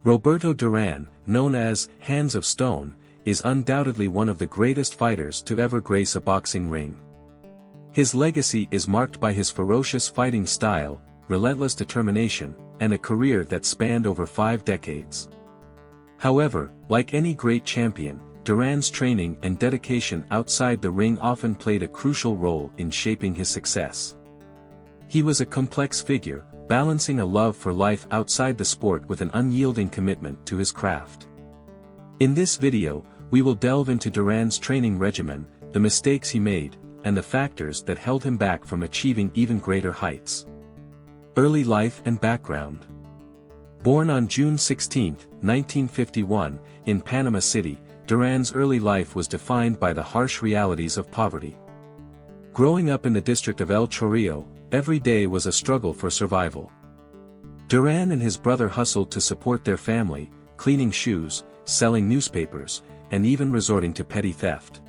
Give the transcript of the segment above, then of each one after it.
Roberto Duran, known as Hands of Stone, is undoubtedly one of the greatest fighters to ever grace a boxing ring. His legacy is marked by his ferocious fighting style, relentless determination, and a career that spanned over 5 decades. However, like any great champion, Duran's training and dedication outside the ring often played a crucial role in shaping his success. He was a complex figure, balancing a love for life outside the sport with an unyielding commitment to his craft. In this video, we will delve into Duran's training regimen, the mistakes he made, and the factors that held him back from achieving even greater heights. Early life and background. Born on June 16, 1951, in Panama City, Duran's early life was defined by the harsh realities of poverty. Growing up in the district of El Chorrillo, every day was a struggle for survival. Duran and his brother hustled to support their family, cleaning shoes, selling newspapers, and even resorting to petty theft.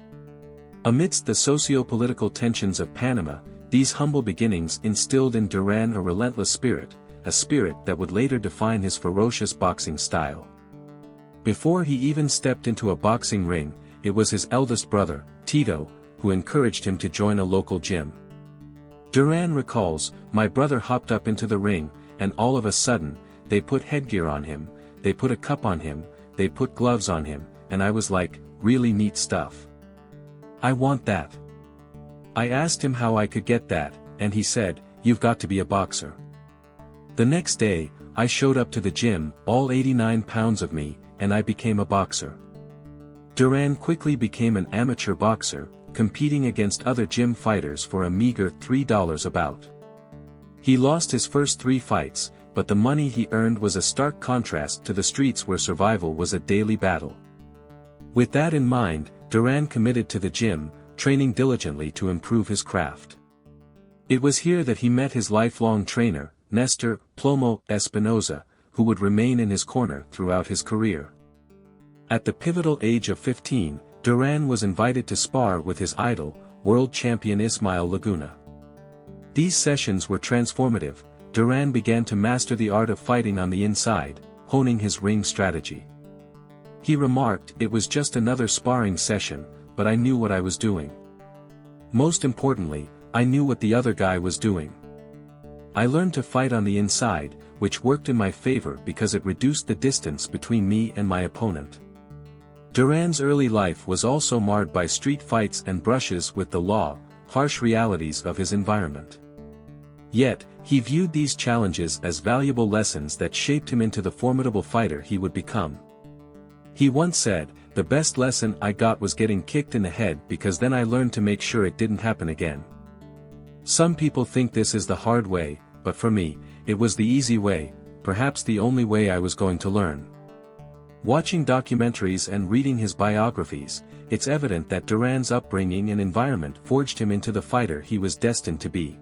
Amidst the socio-political tensions of Panama, these humble beginnings instilled in Duran a relentless spirit, a spirit that would later define his ferocious boxing style. Before he even stepped into a boxing ring, it was his eldest brother, Tito, who encouraged him to join a local gym. Duran recalls, "My brother hopped up into the ring, and all of a sudden, they put headgear on him, they put a cup on him, they put gloves on him, and I was like, really neat stuff. I want that." I asked him how I could get that, and he said, "You've got to be a boxer." The next day, I showed up to the gym, all 89 pounds of me, and I became a boxer. Duran quickly became an amateur boxer, competing against other gym fighters for a meager $3 a bout. He lost his first 3 fights, but the money he earned was a stark contrast to the streets where survival was a daily battle. With that in mind, Duran committed to the gym, training diligently to improve his craft. It was here that he met his lifelong trainer, Nestor Plomo Espinoza, who would remain in his corner throughout his career. At the pivotal age of 15, Duran was invited to spar with his idol, world champion Ismael Laguna. These sessions were transformative. Duran began to master the art of fighting on the inside, honing his ring strategy. He remarked, "It was just another sparring session, but I knew what I was doing. Most importantly, I knew what the other guy was doing. I learned to fight on the inside, which worked in my favor because it reduced the distance between me and my opponent." Duran's early life was also marred by street fights and brushes with the law, harsh realities of his environment. Yet, he viewed these challenges as valuable lessons that shaped him into the formidable fighter he would become. He once said, "The best lesson I got was getting kicked in the head because then I learned to make sure it didn't happen again." Some people think this is the hard way, but for me, it was the easy way, perhaps the only way I was going to learn. Watching documentaries and reading his biographies, it's evident that Duran's upbringing and environment forged him into the fighter he was destined to be.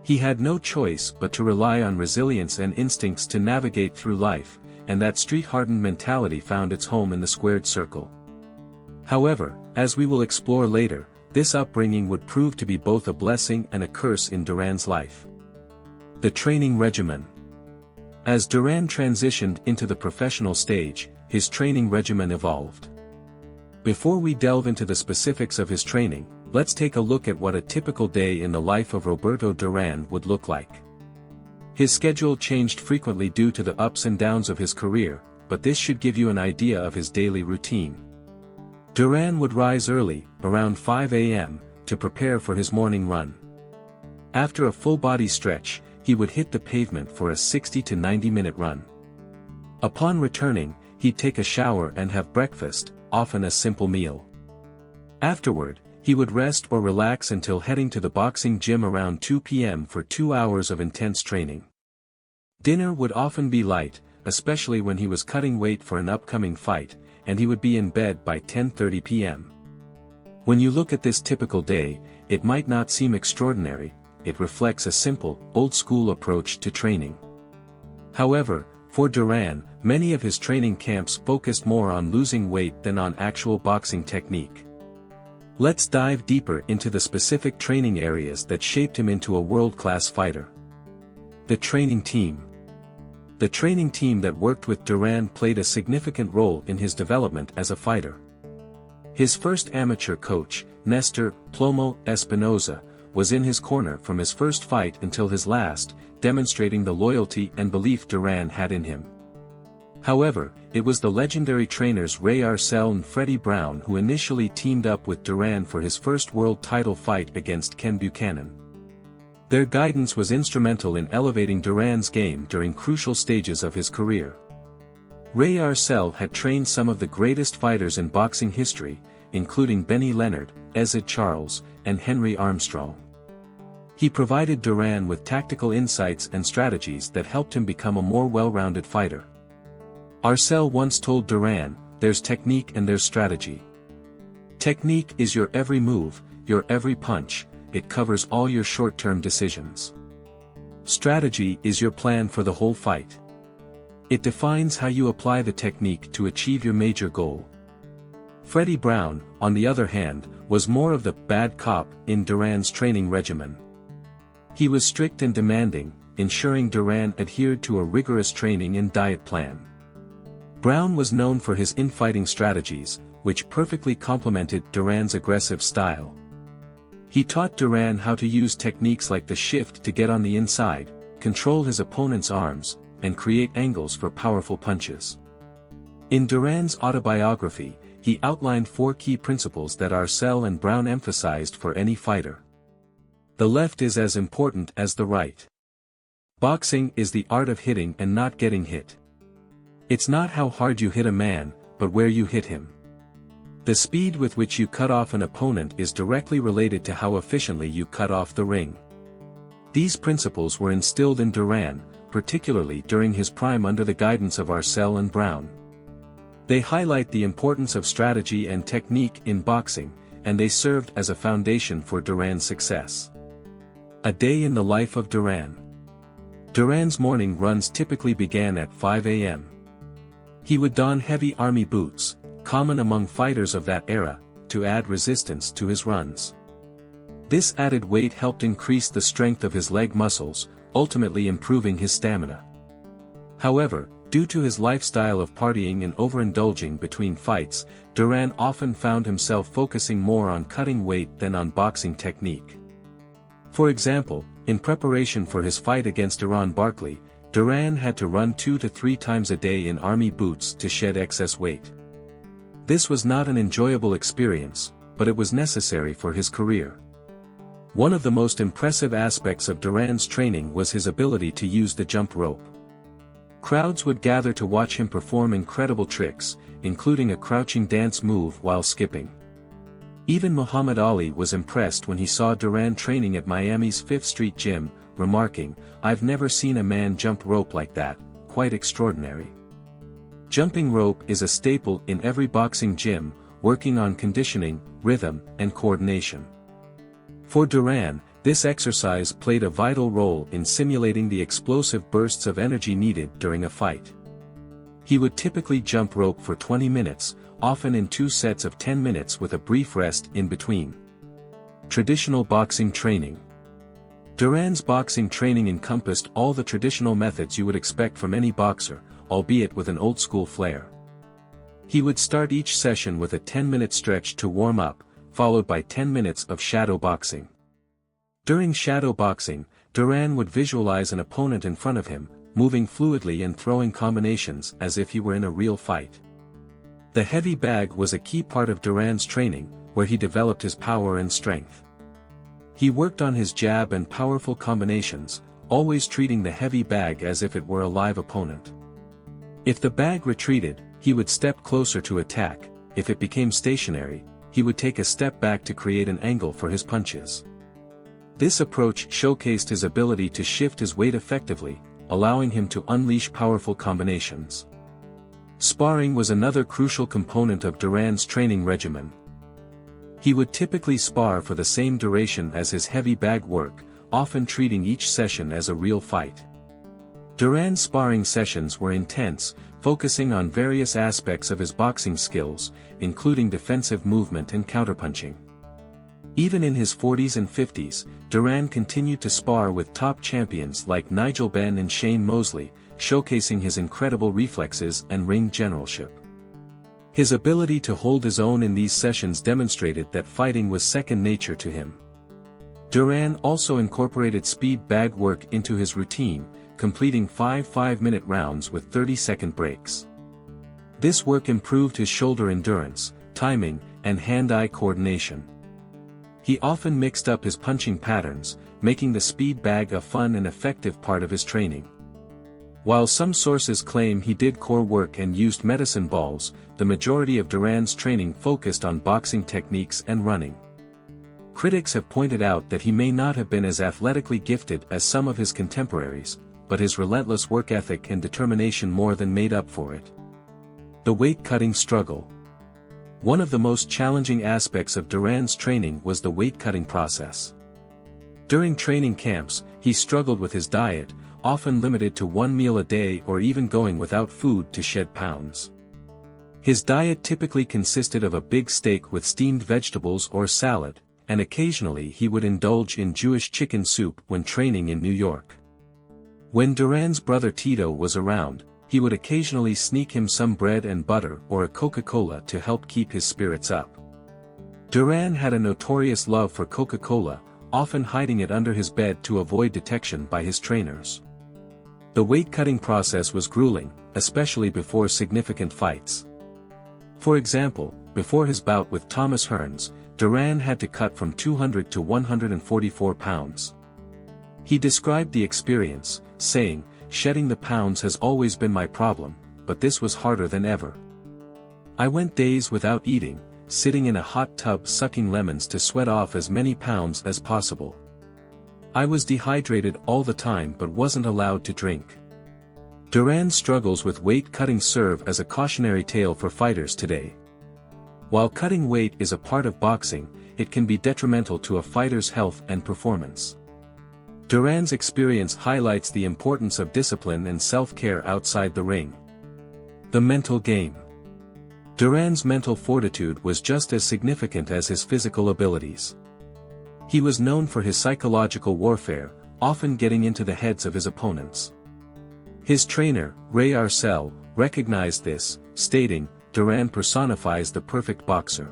He had no choice but to rely on resilience and instincts to navigate through life, and that street-hardened mentality found its home in the squared circle. However, as we will explore later, this upbringing would prove to be both a blessing and a curse in Duran's life. The training regimen. As Duran transitioned into the professional stage, his training regimen evolved. Before we delve into the specifics of his training, let's take a look at what a typical day in the life of Roberto Duran would look like. His schedule changed frequently due to the ups and downs of his career, but this should give you an idea of his daily routine. Duran would rise early, around 5 a.m., to prepare for his morning run. After a full-body stretch, he would hit the pavement for a 60 to 90-minute run. Upon returning, he'd take a shower and have breakfast, often a simple meal. Afterward, he would rest or relax until heading to the boxing gym around 2 p.m. for 2 hours of intense training. Dinner would often be light, especially when he was cutting weight for an upcoming fight, and he would be in bed by 10:30 p.m. When you look at this typical day, it might not seem extraordinary. It reflects a simple, old-school approach to training. However, for Duran, many of his training camps focused more on losing weight than on actual boxing technique. Let's dive deeper into the specific training areas that shaped him into a world-class fighter. The training team. The training team that worked with Duran played a significant role in his development as a fighter. His first amateur coach, Nestor Plomo Espinoza, was in his corner from his first fight until his last, demonstrating the loyalty and belief Duran had in him. However, it was the legendary trainers Ray Arcel and Freddie Brown who initially teamed up with Duran for his first world title fight against Ken Buchanan. Their guidance was instrumental in elevating Duran's game during crucial stages of his career. Ray Arcel had trained some of the greatest fighters in boxing history, including Benny Leonard, Ezid Charles, and Henry Armstrong. He provided Duran with tactical insights and strategies that helped him become a more well-rounded fighter. Arcel once told Duran, "There's technique and there's strategy. Technique is your every move, your every punch, it covers all your short-term decisions. Strategy is your plan for the whole fight. It defines how you apply the technique to achieve your major goal." Freddie Brown, on the other hand, was more of the bad cop in Duran's training regimen. He was strict and demanding, ensuring Duran adhered to a rigorous training and diet plan. Brown was known for his infighting strategies, which perfectly complemented Duran's aggressive style. He taught Duran how to use techniques like the shift to get on the inside, control his opponent's arms, and create angles for powerful punches. In Duran's autobiography, he outlined 4 key principles that Arcel and Brown emphasized for any fighter. The left is as important as the right. Boxing is the art of hitting and not getting hit. It's not how hard you hit a man, but where you hit him. The speed with which you cut off an opponent is directly related to how efficiently you cut off the ring. These principles were instilled in Duran, particularly during his prime under the guidance of Arcel and Brown. They highlight the importance of strategy and technique in boxing, and they served as a foundation for Duran's success. A day in the life of Duran. Duran's morning runs typically began at 5 a.m. He would don heavy army boots, common among fighters of that era, to add resistance to his runs. This added weight helped increase the strength of his leg muscles, ultimately improving his stamina. However, due to his lifestyle of partying and overindulging between fights, Duran often found himself focusing more on cutting weight than on boxing technique. For example, in preparation for his fight against Iran Barkley, Duran had to run 2 to 3 times a day in army boots to shed excess weight. This was not an enjoyable experience, but it was necessary for his career. One of the most impressive aspects of Duran's training was his ability to use the jump rope. Crowds would gather to watch him perform incredible tricks, including a crouching dance move while skipping. Even Muhammad Ali was impressed when he saw Duran training at Miami's 5th Street Gym, remarking, "I've never seen a man jump rope like that, quite extraordinary." Jumping rope is a staple in every boxing gym, working on conditioning, rhythm, and coordination. For Duran, this exercise played a vital role in simulating the explosive bursts of energy needed during a fight. He would typically jump rope for 20 minutes, often in 2 sets of 10 minutes with a brief rest in between. Traditional boxing training. Duran's boxing training encompassed all the traditional methods you would expect from any boxer, albeit with an old-school flair. He would start each session with a 10-minute stretch to warm up, followed by 10 minutes of shadow boxing. During shadow boxing, Duran would visualize an opponent in front of him, moving fluidly and throwing combinations as if he were in a real fight. The heavy bag was a key part of Duran's training, where he developed his power and strength. He worked on his jab and powerful combinations, always treating the heavy bag as if it were a live opponent. If the bag retreated, he would step closer to attack. If it became stationary, he would take a step back to create an angle for his punches. This approach showcased his ability to shift his weight effectively, allowing him to unleash powerful combinations. Sparring was another crucial component of Duran's training regimen. He would typically spar for the same duration as his heavy bag work, often treating each session as a real fight. Duran's sparring sessions were intense, focusing on various aspects of his boxing skills, including defensive movement and counterpunching. Even in his 40s and 50s, Duran continued to spar with top champions like Nigel Benn and Shane Mosley, showcasing his incredible reflexes and ring generalship. His ability to hold his own in these sessions demonstrated that fighting was second nature to him. Duran also incorporated speed bag work into his routine, completing 5 5-minute rounds with 30-second breaks. This work improved his shoulder endurance, timing, and hand-eye coordination. He often mixed up his punching patterns, making the speed bag a fun and effective part of his training. While some sources claim he did core work and used medicine balls, the majority of Duran's training focused on boxing techniques and running. Critics have pointed out that he may not have been as athletically gifted as some of his contemporaries, but his relentless work ethic and determination more than made up for it. The weight-cutting struggle. One of the most challenging aspects of Duran's training was the weight-cutting process. During training camps, he struggled with his diet, often limited to one meal a day or even going without food to shed pounds. His diet typically consisted of a big steak with steamed vegetables or salad, and occasionally he would indulge in Jewish chicken soup when training in New York. When Duran's brother Tito was around, he would occasionally sneak him some bread and butter or a Coca-Cola to help keep his spirits up. Duran had a notorious love for Coca-Cola, often hiding it under his bed to avoid detection by his trainers. The weight-cutting process was grueling, especially before significant fights. For example, before his bout with Thomas Hearns, Duran had to cut from 200 to 144 pounds. He described the experience, saying, "Shedding the pounds has always been my problem, but this was harder than ever. I went days without eating, sitting in a hot tub sucking lemons to sweat off as many pounds as possible. I was dehydrated all the time but wasn't allowed to drink." Duran's struggles with weight cutting serve as a cautionary tale for fighters today. While cutting weight is a part of boxing, it can be detrimental to a fighter's health and performance. Duran's experience highlights the importance of discipline and self-care outside the ring. The mental game. Duran's mental fortitude was just as significant as his physical abilities. He was known for his psychological warfare, often getting into the heads of his opponents. His trainer, Ray Arcel, recognized this, stating, "Duran personifies the perfect boxer.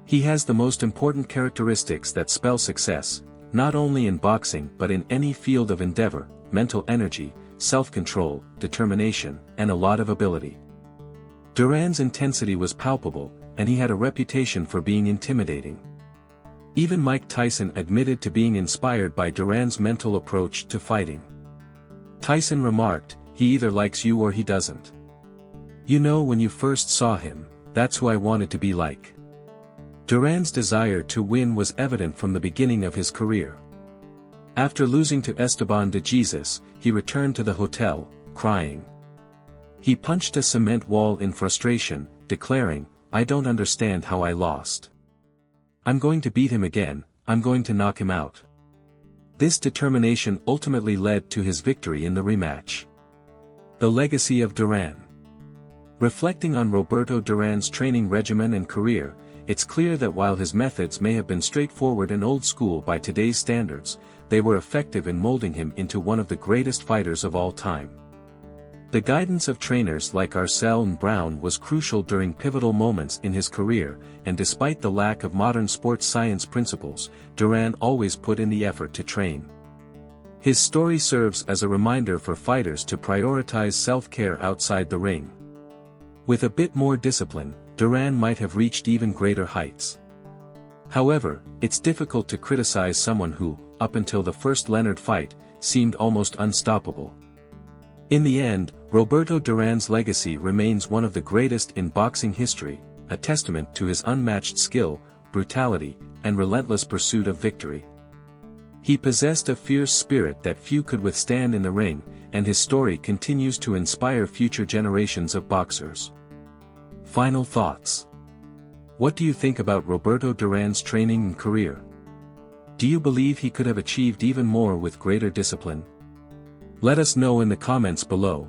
He has the most important characteristics that spell success, not only in boxing but in any field of endeavor: mental energy, self-control, determination, and a lot of ability." Duran's intensity was palpable, and he had a reputation for being intimidating. Even Mike Tyson admitted to being inspired by Duran's mental approach to fighting. Tyson remarked, "He either likes you or he doesn't. You know, when you first saw him, that's who I wanted to be like." Duran's desire to win was evident from the beginning of his career. After losing to Esteban de Jesus, he returned to the hotel, crying. He punched a cement wall in frustration, declaring, "I don't understand how I lost. I'm going to beat him again, I'm going to knock him out." This determination ultimately led to his victory in the rematch. The legacy of Duran. Reflecting on Roberto Duran's training regimen and career, it's clear that while his methods may have been straightforward and old school by today's standards, they were effective in molding him into one of the greatest fighters of all time. The guidance of trainers like Arcel and Brown was crucial during pivotal moments in his career, and despite the lack of modern sports science principles, Duran always put in the effort to train. His story serves as a reminder for fighters to prioritize self-care outside the ring. With a bit more discipline, Duran might have reached even greater heights. However, it's difficult to criticize someone who, up until the first Leonard fight, seemed almost unstoppable. In the end, Roberto Duran's legacy remains one of the greatest in boxing history, a testament to his unmatched skill, brutality, and relentless pursuit of victory. He possessed a fierce spirit that few could withstand in the ring, and his story continues to inspire future generations of boxers. Final thoughts. What do you think about Roberto Duran's training and career? Do you believe he could have achieved even more with greater discipline? Let us know in the comments below.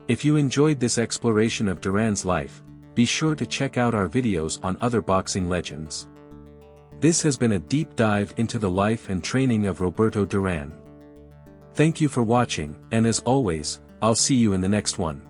If you enjoyed this exploration of Duran's life, be sure to check out our videos on other boxing legends. This has been a deep dive into the life and training of Roberto Duran. Thank you for watching, and as always, I'll see you in the next one.